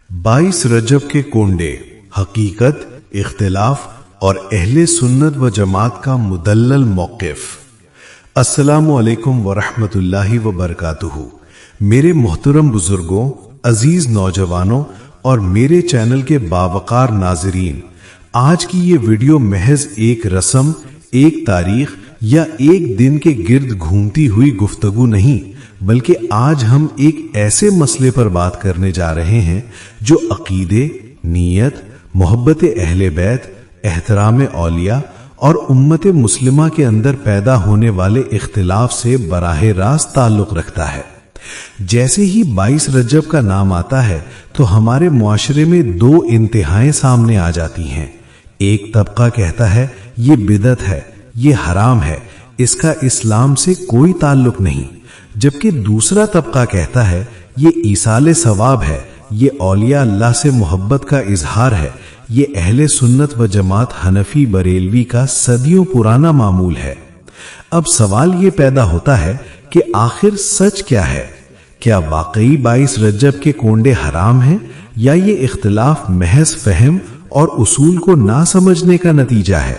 22 रजब के कोंडे, हकीकत, इख्तिलाफ और अहले सुन्नत व जमात का मुदल्लल मौक़िफ़। अस्सलामु अलैकुम व रहमतुल्लाहि व बरकातुहू। मेरे मोहतरम बुजुर्गों, अजीज नौजवानों और मेरे चैनल के बावकार नाजरीन, आज की ये वीडियो महज एक रस्म, एक तारीख या एक दिन के गिर्द घूमती हुई गुफ्तगू नहीं, बल्कि आज हम एक ऐसे मसले पर बात करने जा रहे हैं जो अकीदे, नीयत, मोहब्बत अहले बैत, एहतराम औलिया और उम्मत मुस्लिमा के अंदर पैदा होने वाले इख्तिलाफ से बराह रास्त ताल्लुक रखता है। जैसे ही 22 रजब का नाम आता है तो हमारे मुआशरे में दो इंतहाएं सामने आ जाती हैं। एक तबका कहता है ये बिदअत है, ये हराम है, इसका इस्लाम से कोई ताल्लुक नहीं, जबकि दूसरा तबका कहता है ये ईसाले सवाब है, ये औलिया अल्लाह से मोहब्बत का इजहार है, ये अहले सुन्नत व जमात हनफी बरेलवी का सदियों पुराना मामूल है। अब सवाल ये पैदा होता है कि आखिर सच क्या है? क्या वाकई 22 रजब के कोंडे हराम हैं या ये इख्तिलाफ महज फहम और उसूल को ना समझने का नतीजा है?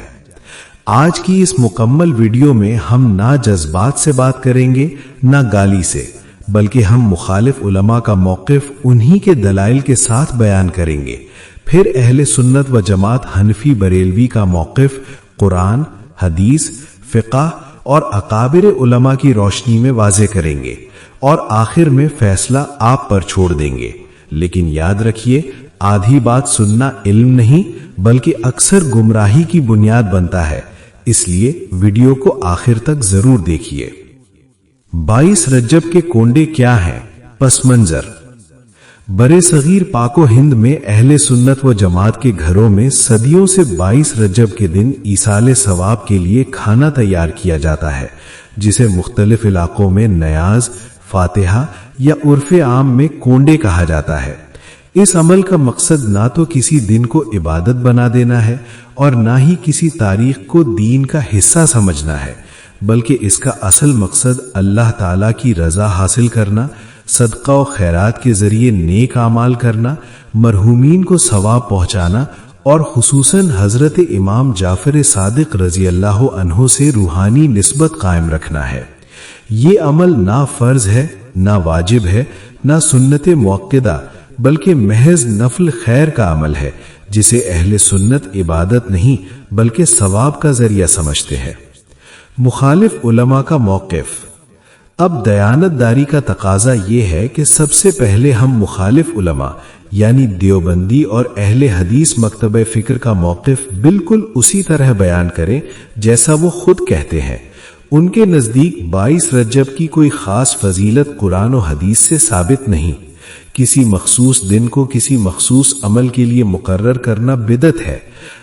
आज की इस मुकम्मल वीडियो में हम ना जज्बात से बात करेंगे ना गाली से, बल्कि हम मुखालिफ उलमा का मौक़िफ़ उन्हीं के दलाइल के साथ बयान करेंगे। फिर अहले सुन्नत व जमात हनफी बरेलवी का मौक़िफ़ कुरान, हदीस, फ़िक़्ह और अकाबिर उलमा की रोशनी में वाज़े करेंगे और आखिर में फैसला आप पर छोड़ देंगे। लेकिन याद रखिए, आधी बात सुनना इल्म नहीं बल्कि अक्सर गुमराही की बुनियाद बनता है, इसलिए वीडियो को आखिर तक जरूर देखिए। 22 रजब के कोंडे क्या हैं? पस मंजर। बरे सगीर पाको हिंद में अहले सुन्नत व जमात के घरों में सदियों से 22 रजब के दिन ईसाले सवाब के लिए खाना तैयार किया जाता है, जिसे मुख्तलिफ इलाकों में नयाज, फातिहा या उर्फ़े आम में कोंडे कहा जाता है। इस अमल का मकसद ना तो किसी दिन को इबादत बना देना है और ना ही किसी तारीख को दीन का हिस्सा समझना है, बल्कि इसका असल मकसद अल्लाह ताला की रजा हासिल करना, सदका और खैरात के जरिए नेक आमाल करना, मरहूमीन को सवाब पहुंचाना और खुसूसन हजरत इमाम जाफर सादिक रजी अल्लाह अन्हो से रूहानी निस्बत कायम रखना है। ये अमल ना फर्ज है, ना वाजिब है, ना सुन्नत मुअक्कदा, बल्कि महज नफल खैर का अमल है, जिसे अहले सुन्नत इबादत नहीं बल्कि सवाब का जरिया समझते हैं। मुखालिफ उलमा का मौक़िफ़। अब दयानतदारी का तकाजा ये है कि सबसे पहले हम मुखालिफ उलमा यानी देवबंदी और अहले हदीस मकतब फ़िक्र का मौक़िफ़ बिल्कुल उसी तरह बयान करें जैसा वो खुद कहते हैं। उनके नज़दीक 22 रजब की कोई ख़ास फजीलत कुरान और हदीस से साबित नहीं। किसी मखसूस दिन को किसी मखसूस अमल के लिए मुकर्रर करना बिदअत है।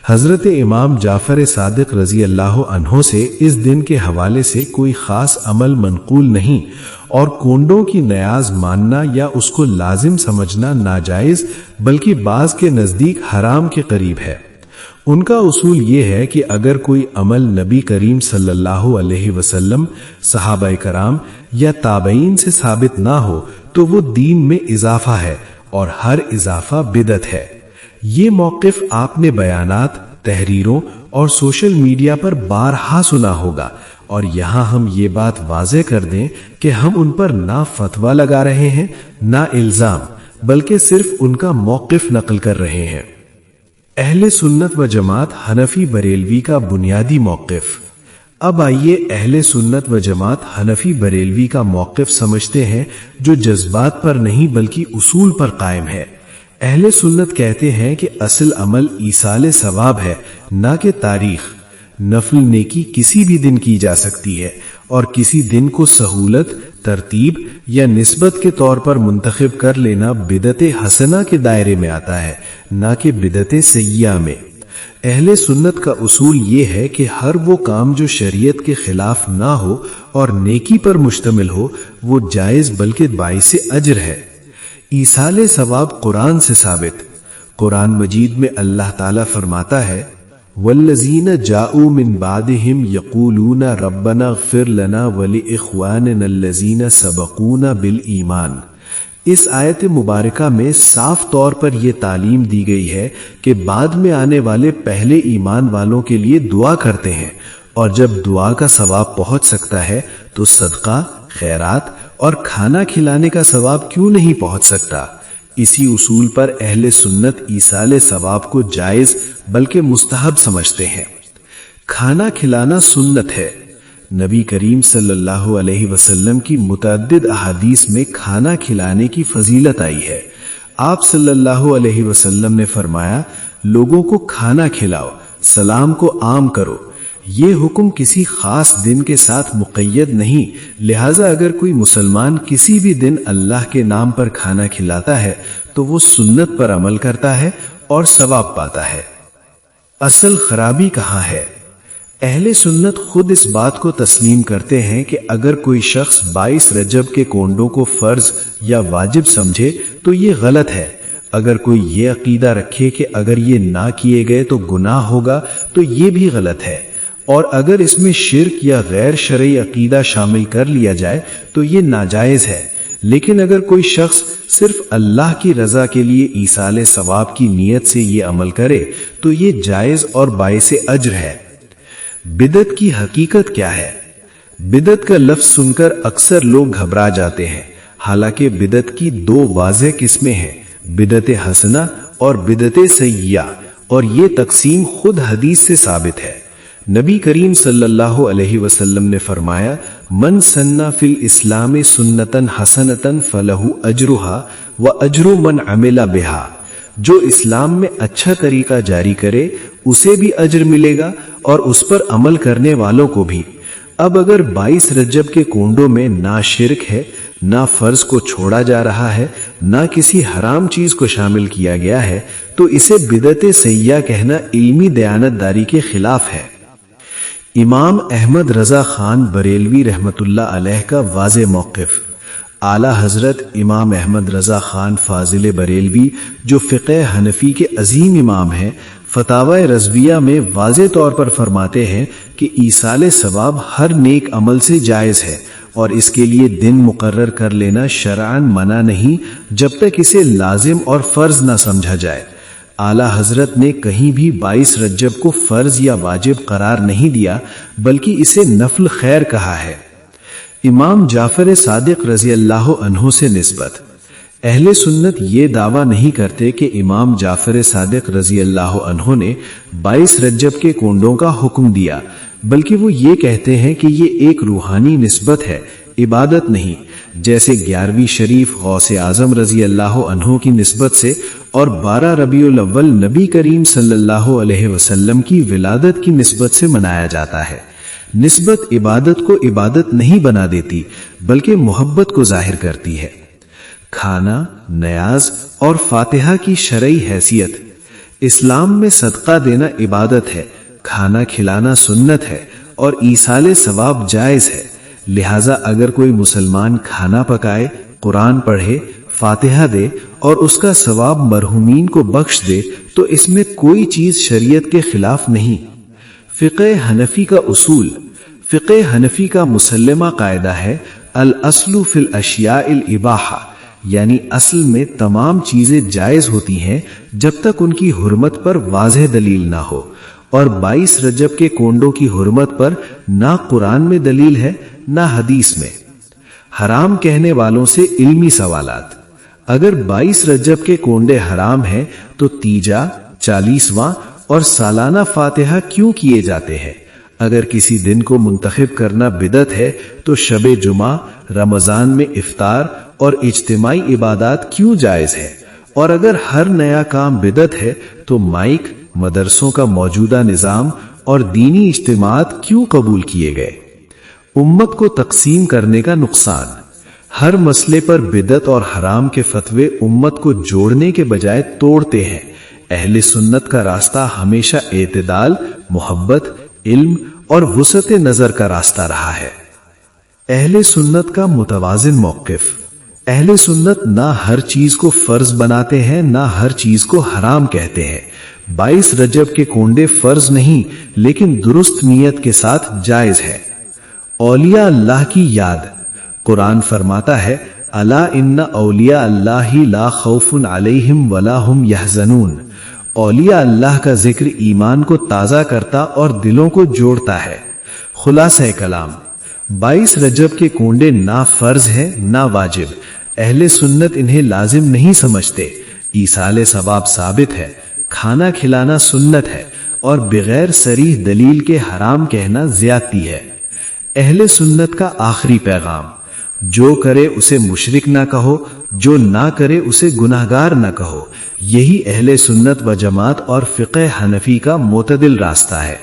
हजरत इमाम जाफर सादिक रजी अल्लाह अन्हो से इस दिन के हवाले से कोई खास अमल मनकूल नहीं और कोंडों की नयाज मानना या उसको लाजिम समझना नाजायज बल्कि बाज के नजदीक हराम के करीब है। उनका उसूल ये है कि अगर कोई अमल नबी करीम सल्लल्लाहु अलैहि वसल्लम, सहाबाए कराम या ताबईन से साबित ना हो तो वो दीन में इजाफा है और हर इजाफा बिदअत है। ये मौक़िफ़ आपने बयानात, तहरीरों और सोशल मीडिया पर बारहा सुना होगा और यहाँ हम ये बात वाज़े कर दें कि हम उन पर ना फतवा लगा रहे हैं ना इल्ज़ाम, बल्कि सिर्फ उनका मौक़िफ़ नकल कर रहे हैं। अहले सुन्नत व जमात हनफी बरेलवी का बुनियादी मौक़िफ़। अब आइए अहले सुन्नत व जमात हनफी बरेलवी का मौक़िफ़ समझते हैं, जो जज्बात पर नहीं बल्कि उसूल पर कायम है। अहले सुन्नत कहते हैं कि असल अमल ईसाले सवाब है, ना कि तारीख। नफल नेकी किसी भी दिन की जा सकती है और किसी दिन को सहूलत, तरतीब या निस्बत के तौर पर मुंतखब कर लेना बिदअत हसना के दायरे में आता है, ना कि बिदअत सय्या में। अहले सुन्नत का उसूल ये है कि हर वो काम जो शरीयत के खिलाफ ना हो और नेकी पर मुश्तमिल हो वो जायज बल्कि बाइसे अजर है। ईसाले सवाब कुरान से साबित। कुरान मजीद में अल्लाह ताला फरमाता है, वल्लज़ीना जाऊ मिन बादिहिम यक़ूलूना रब्बना ग़फ़िर लना वली इख़्वानिना अल्लज़ीना सबक़ूना बिल ईमान। اس آیت مبارکہ میں صاف طور پر یہ تعلیم دی گئی ہے کہ بعد میں آنے والے پہلے ایمان والوں کے لیے دعا کرتے ہیں، اور جب دعا کا ثواب پہنچ سکتا ہے تو صدقہ، خیرات اور کھانا کھلانے کا ثواب کیوں نہیں پہنچ سکتا؟ اسی اصول پر اہل سنت ایصال ثواب کو جائز بلکہ مستحب سمجھتے ہیں۔ کھانا کھلانا سنت ہے۔ نبی کریم صلی اللہ علیہ وسلم کی متعدد احادیث میں کھانا کھلانے کی فضیلت آئی ہے۔ آپ صلی اللہ علیہ وسلم نے فرمایا، لوگوں کو کھانا کھلاؤ، سلام کو عام کرو۔ یہ حکم کسی خاص دن کے ساتھ مقید نہیں، لہٰذا اگر کوئی مسلمان کسی بھی دن اللہ کے نام پر کھانا کھلاتا ہے تو وہ سنت پر عمل کرتا ہے اور ثواب پاتا ہے۔ اصل خرابی کہاں ہے؟ اہل سنت خود اس بات کو تسلیم کرتے ہیں کہ اگر کوئی شخص 22 رجب کے کونڈوں کو فرض یا واجب سمجھے تو یہ غلط ہے۔ اگر کوئی یہ عقیدہ رکھے کہ اگر یہ نہ کیے گئے تو گناہ ہوگا تو یہ بھی غلط ہے، اور اگر اس میں شرک یا غیر شرعی عقیدہ شامل کر لیا جائے تو یہ ناجائز ہے۔ لیکن اگر کوئی شخص صرف اللہ کی رضا کے لیے ایصال ثواب کی نیت سے یہ عمل کرے تو یہ جائز اور باعث اجر ہے۔ بدعت کی حقیقت کیا ہے؟ بدعت کا لفظ سن کر اکثر لوگ گھبرا جاتے ہیں، حالانکہ بدعت کی دو واضح قسمیں ہیں، بدعت حسنہ اور بدعت سیئہ، اور یہ تقسیم خود حدیث سے ثابت ہے۔ نبی کریم صلی اللہ علیہ وسلم نے فرمایا، من سن فی الاسلام سنتا حسنتا فلہ اجرہا واجر من عمل بہا، جو اسلام میں اچھا طریقہ جاری کرے اسے بھی اجر ملے گا اور اس پر عمل کرنے والوں کو بھی۔ اب اگر 22 رجب کے کونڈوں میں نہ شرک ہے، نہ فرض کو چھوڑا جا رہا ہے، نہ کسی حرام چیز کو شامل کیا گیا ہے، تو اسے بدعت سیئہ کہنا علمی دیانتداری کے خلاف ہے۔ امام احمد رضا خان بریلوی رحمۃ اللہ علیہ کا واضح موقف۔ اعلیٰ حضرت امام احمد رضا خان فاضل بریلوی جو فقہ حنفی کے عظیم امام ہیں، فتاوی رضویہ میں واضح طور پر فرماتے ہیں کہ ایصال ثواب ہر نیک عمل سے جائز ہے، اور اس کے لیے دن مقرر کر لینا شرعاً منع نہیں جب تک اسے لازم اور فرض نہ سمجھا جائے۔ اعلیٰ حضرت نے کہیں بھی 22 رجب کو فرض یا واجب قرار نہیں دیا، بلکہ اسے نفل خیر کہا ہے۔ امام جعفر صادق رضی اللہ عنہ سے نسبت۔ اہل سنت یہ دعویٰ نہیں کرتے کہ امام جعفر صادق رضی اللہ عنہ نے 22 رجب کے کونڈوں کا حکم دیا، بلکہ وہ یہ کہتے ہیں کہ یہ ایک روحانی نسبت ہے، عبادت نہیں، جیسے 11ویں شریف غوث اعظم رضی اللہ عنہ کی نسبت سے اور 12 ربیع الاول نبی کریم صلی اللہ علیہ وسلم کی ولادت کی نسبت سے منایا جاتا ہے۔ نسبت عبادت کو عبادت نہیں بنا دیتی بلکہ محبت کو ظاہر کرتی ہے۔ کھانا، نیاز اور فاتحہ کی شرعی حیثیت۔ اسلام میں صدقہ دینا عبادت ہے، کھانا کھلانا سنت ہے اور ایصال ثواب جائز ہے، لہٰذا اگر کوئی مسلمان کھانا پکائے، قرآن پڑھے، فاتحہ دے اور اس کا ثواب مرحومین کو بخش دے تو اس میں کوئی چیز شریعت کے خلاف نہیں۔ فقہ حنفی کا اصول۔ فقہ حنفی کا مسلمہ قاعدہ ہے، الاصل فی الاشیاء الاباحہ، یعنی اصل میں تمام چیزیں جائز ہوتی ہیں جب تک ان کی حرمت پر واضح دلیل نہ ہو، اور 22 رجب کے کونڈوں کی حرمت پر نہ قرآن میں دلیل ہے نہ حدیث میں۔ حرام کہنے والوں سے علمی سوالات۔ اگر 22 رجب کے کونڈے حرام ہیں تو تیجا، 40واں اور سالانہ فاتحہ کیوں کیے جاتے ہیں؟ اگر کسی دن کو منتخب کرنا بدعت ہے تو شب جمعہ، رمضان میں افطار اور اجتماعی عبادات کیوں جائز ہے؟ اور اگر ہر نیا کام بدعت ہے تو مائک، مدرسوں کا موجودہ نظام اور دینی اجتماعات کیوں قبول کیے گئے؟ امت کو تقسیم کرنے کا نقصان۔ ہر مسئلے پر بدعت اور حرام کے فتوے امت کو جوڑنے کے بجائے توڑتے ہیں۔ اہل سنت کا راستہ ہمیشہ اعتدال، محبت، علم اور وسعت نظر کا راستہ رہا ہے۔ اہل سنت کا متوازن موقف۔ اہل سنت نہ ہر چیز کو فرض بناتے ہیں نہ ہر چیز کو حرام کہتے ہیں۔ 22 رجب کے کونڈے فرض نہیں لیکن درست نیت کے ساتھ جائز ہے۔ اولیاء اللہ کی یاد۔ قرآن فرماتا ہے، अला इन्ना औलिया अल्लाही ला खौफुन अलैहिम वला हुम यहज़नून। औलिया अल्लाह का जिक्र ईमान को ताज़ा करता और दिलों को जोड़ता है। खुलासा कलाम, 22 रजब के कोंडे ना फर्ज है ना वाजिब। अहले सुन्नत इन्हें लाजिम नहीं समझते। ईसाले सवाब साबित है, खाना खिलाना सुन्नत है और बगैर सरीह दलील के हराम कहना ज्यादती है। अहले सुन्नत का आखिरी पैगाम, जो करे उसे मुशरिक ना कहो, जो ना करे उसे गुनाहगार ना कहो। यही अहले सुन्नत व जमात और फ़िक़्ह हनफी का मोतदिल रास्ता है।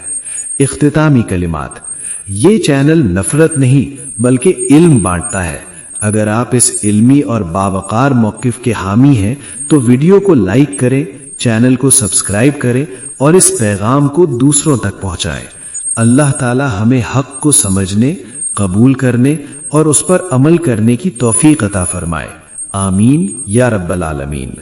इख्तितामी कलिमात, ये चैनल नफरत नहीं बल्कि इल्म बांटता है। अगर आप इस इल्मी और बावकार मौक़िफ़ के हामी हैं तो वीडियो को लाइक करें, चैनल को सब्सक्राइब करें और इस पैगाम को दूसरों तक पहुंचाएं। अल्लाह ताला हमें हक को समझने, कबूल करने और उस पर अमल करने की तौफीक अता फरमाए। आमीन या रब्बल आलमीन।